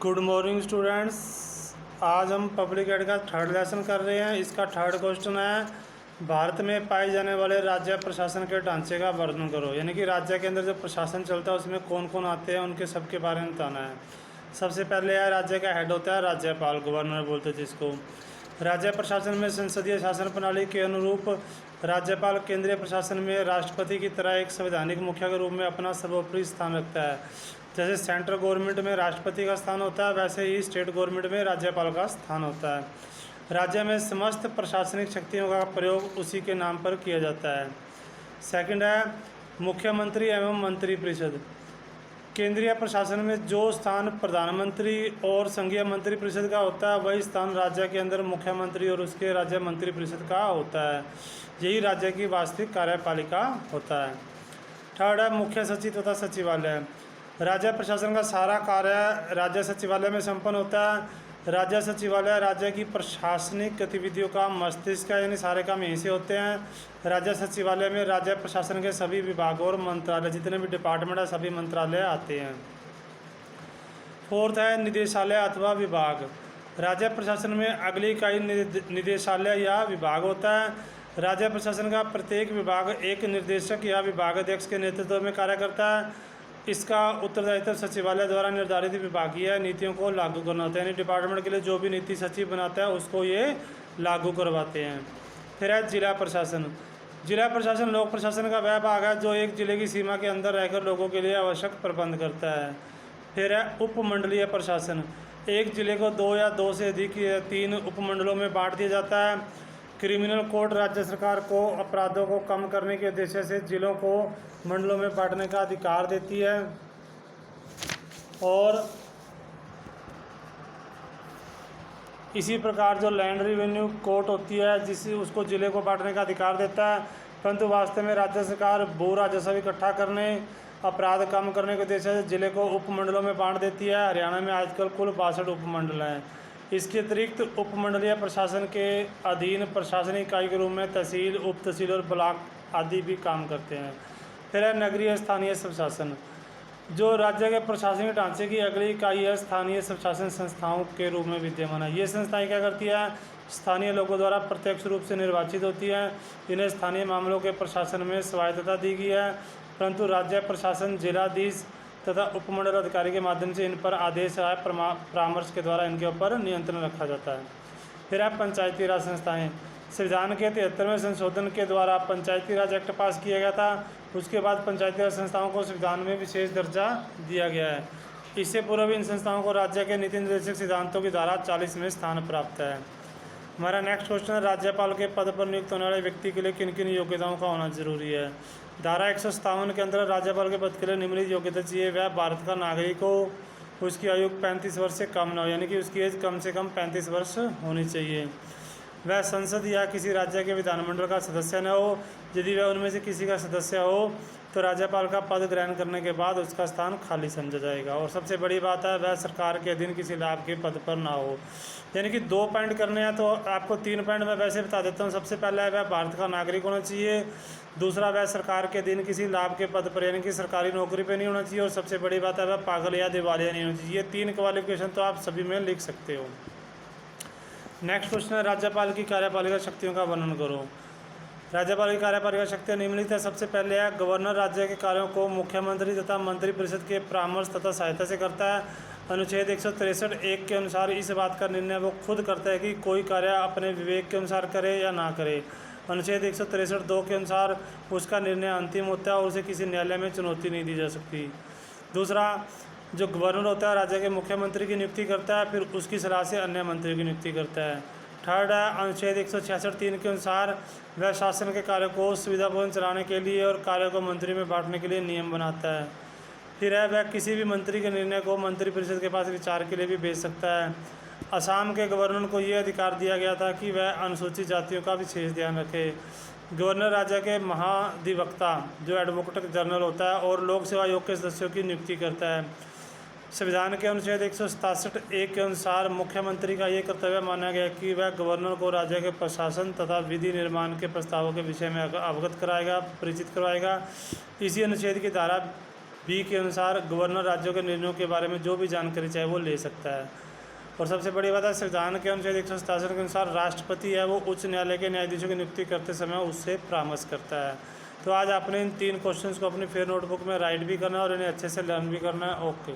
Good morning students. आज हम public add का थर्ड लेसन कर रहे हैं। इसका थर्ड क्वेश्चन है, भारत में पाए जाने वाले राज्य प्रशासन के ढांचे का वर्णन करो। यानी कि राज्य के अंदर जो प्रशासन चलता है उसमें कौन कौन आते हैं, उनके सबके बारे में बताना है। सबसे पहले है, राज्य का हेड होता है राज्यपाल, गवर्नर बोलते हैं जिसको। राज्य प्रशासन में संसदीय शासन प्रणाली के अनुरूप राज्यपाल केंद्रीय प्रशासन में राष्ट्रपति की तरह एक संवैधानिक मुखिया के रूप में अपना सर्वोपरि स्थान रखता है। जैसे सेंट्रल गवर्नमेंट में राष्ट्रपति का स्थान होता है, वैसे ही स्टेट गवर्नमेंट में राज्यपाल का स्थान होता है। राज्य में समस्त प्रशासनिक शक्तियों का प्रयोग उसी के नाम पर किया जाता है। सेकंड है, मुख्यमंत्री एवं मंत्रिपरिषद। केंद्रीय प्रशासन में जो स्थान प्रधानमंत्री और संघीय मंत्रिपरिषद का होता है, वही स्थान राज्य के अंदर मुख्यमंत्री और उसके राज्य मंत्रिपरिषद का होता है। यही राज्य की वास्तविक कार्यपालिका होता है। थर्ड है, मुख्य सचिव तथा सचिवालय। राज्य प्रशासन का सारा कार्य राज्य सचिवालय में संपन्न होता है। राज्य सचिवालय राज्य की प्रशासनिक गतिविधियों का मस्तिष्क है, यानी सारे काम यहीं से होते हैं। राज्य सचिवालय में राज्य प्रशासन के सभी विभागों और मंत्रालय, जितने भी डिपार्टमेंट है, सभी मंत्रालय आते हैं। फोर्थ है, निदेशालय अथवा विभाग। राज्य प्रशासन में अगली इकाई निदेशालय या विभाग होता है। राज्य प्रशासन का प्रत्येक विभाग एक निर्देशक या विभागाध्यक्ष के नेतृत्व में कार्य करता है। इसका उत्तरदायित्व सचिवालय द्वारा निर्धारित विभागीय नीतियों को लागू करना होता है, यानी डिपार्टमेंट के लिए जो भी नीति सचिव बनाता है उसको ये लागू करवाते हैं। फिर है जिला प्रशासन। जिला प्रशासन लोक प्रशासन का वह भाग है जो एक जिले की सीमा के अंदर रहकर लोगों के लिए आवश्यक प्रबंध करता है। फिर है उपमंडलीय प्रशासन। एक जिले को 2 या 2 से अधिक 3 उपमंडलों में बांट दिया जाता है। क्रिमिनल कोर्ट राज्य सरकार को अपराधों को कम करने के उद्देश्य से जिलों को मंडलों में बांटने का अधिकार देती है, और इसी प्रकार जो लैंड रेवेन्यू कोर्ट होती है जिससे उसको जिले को बांटने का अधिकार देता है। परंतु वास्तव में राज्य सरकार भू राजस्व इकट्ठा करने, अपराध कम करने के उद्देश्य से जिले को उपमंडलों में बांट देती है। हरियाणा में आजकल कुल 62 उपमंडल हैं। इसके अतिरिक्त उपमंडलीय प्रशासन के अधीन प्रशासनिक इकाई के रूप में तहसील, उप तहसील और ब्लॉक आदि भी काम करते हैं। फिर है नगरीय स्थानीय स्वशासन। जो राज्य के प्रशासनिक ढांचे की अगली इकाई है, स्थानीय स्वशासन संस्थाओं के रूप में विद्यमान है। ये संस्थाएं क्या करती है? स्थानीय लोगों द्वारा प्रत्यक्ष रूप से निर्वाचित होती हैं। इन्हें स्थानीय मामलों के प्रशासन में स्वायत्तता दी गई है, परंतु राज्य प्रशासन जिलाधीश तथा उपमंडल अधिकारी के माध्यम से इन पर आदेश या परामर्श के द्वारा इनके ऊपर नियंत्रण रखा जाता है। फिर है पंचायती राज संस्थाएं। संविधान के 73वें संशोधन के द्वारा पंचायती राज एक्ट पास किया गया था। उसके बाद पंचायती राज संस्थाओं को संविधान में विशेष दर्जा दिया गया है। इससे पूर्व इन संस्थाओं को राज्य के नीति निर्देशक सिद्धांतों की धारा 40 में स्थान प्राप्त है। हमारा नेक्स्ट क्वेश्चन है, राज्यपाल के पद पर नियुक्त होने वाले व्यक्ति के लिए किन किन योग्यताओं का होना जरूरी है। धारा 157 के अंदर राज्यपाल के पद के लिए निम्नलिखित योग्यता चाहिए। वह भारत का नागरिक हो, उसकी आयु 35 वर्ष से कम न हो, यानी कि उसकी एज कम से कम 35 वर्ष होनी चाहिए। वह संसद या किसी राज्य के विधानमंडल का सदस्य न हो। यदि वह उनमें से किसी का सदस्य हो तो राज्यपाल का पद ग्रहण करने के बाद उसका स्थान खाली समझा जाएगा। और सबसे बड़ी बात है, वह सरकार के अधीन किसी लाभ के पद पर ना हो। यानी कि 2 पॉइंट करने हैं, तो आपको 3 पॉइंट मैं वैसे बता देता हूँ। सबसे पहला है, वह भारत का नागरिक होना चाहिए। दूसरा, वह सरकार के अधीन किसी लाभ के पद पर, यानी कि सरकारी नौकरी पर नहीं होना चाहिए। और सबसे बड़ी बात है, वह पागल या दिवालिया नहीं होना चाहिए। ये 3 क्वालिफिकेशन तो आप सभी में लिख सकते हो। नेक्स्ट क्वेश्चन है, राज्यपाल की कार्यपालिका शक्तियों का वर्णन करो। राज्यपाल की कार्यपालिका शक्तियाँ निम्नलिखित है। सबसे पहले है, गवर्नर राज्य के कार्यों को मुख्यमंत्री तथा मंत्रिपरिषद के परामर्श तथा सहायता से करता है। अनुच्छेद 163(1) के अनुसार इस बात का निर्णय वो खुद करता है कि कोई कार्य अपने विवेक के अनुसार करे या ना करे। अनुच्छेद 163(2) के अनुसार उसका निर्णय अंतिम होता है और उसे किसी न्यायालय में चुनौती नहीं दी जा सकती। दूसरा, जो गवर्नर होता है राज्य के मुख्यमंत्री की नियुक्ति करता है, फिर उसकी सलाह से अन्य मंत्री की नियुक्ति करता है। थर्ड है, अनुच्छेद 166(3) के अनुसार वह शासन के कार्य को सुविधापूर्ण चलाने के लिए और कार्यों को मंत्री में बांटने के लिए नियम बनाता है। फिर है, वह किसी भी मंत्री के निर्णय को मंत्रिपरिषद के पास विचार के लिए भी भेज सकता है। असम के गवर्नर को यह अधिकार दिया गया था कि वह अनुसूचित जातियों का विशेष ध्यान रखे। गवर्नर राज्य के महाधिवक्ता, जो एडवोकेट जनरल होता है, और लोक सेवा आयोग के सदस्यों की नियुक्ति करता है। संविधान के अनुच्छेद 167(1) के अनुसार मुख्यमंत्री का ये कर्तव्य माना गया कि वह गवर्नर को राज्य के प्रशासन तथा विधि निर्माण के प्रस्तावों के विषय में अवगत कराएगा, परिचित करवाएगा। इसी अनुच्छेद की धारा बी के अनुसार गवर्नर राज्यों के निर्णयों के बारे में जो भी जानकारी चाहे वो ले सकता है। और सबसे बड़ी बात है, संविधान के अनुच्छेद 167 के अनुसार राष्ट्रपति है वो उच्च न्यायालय के न्यायाधीशों की नियुक्ति करते समय उससे परामर्श करता है। तो आज आपने इन 3 क्वेश्चंस को अपनी फेयर नोटबुक में राइट भी करना है और इन्हें अच्छे से लर्न भी करना है। ओके।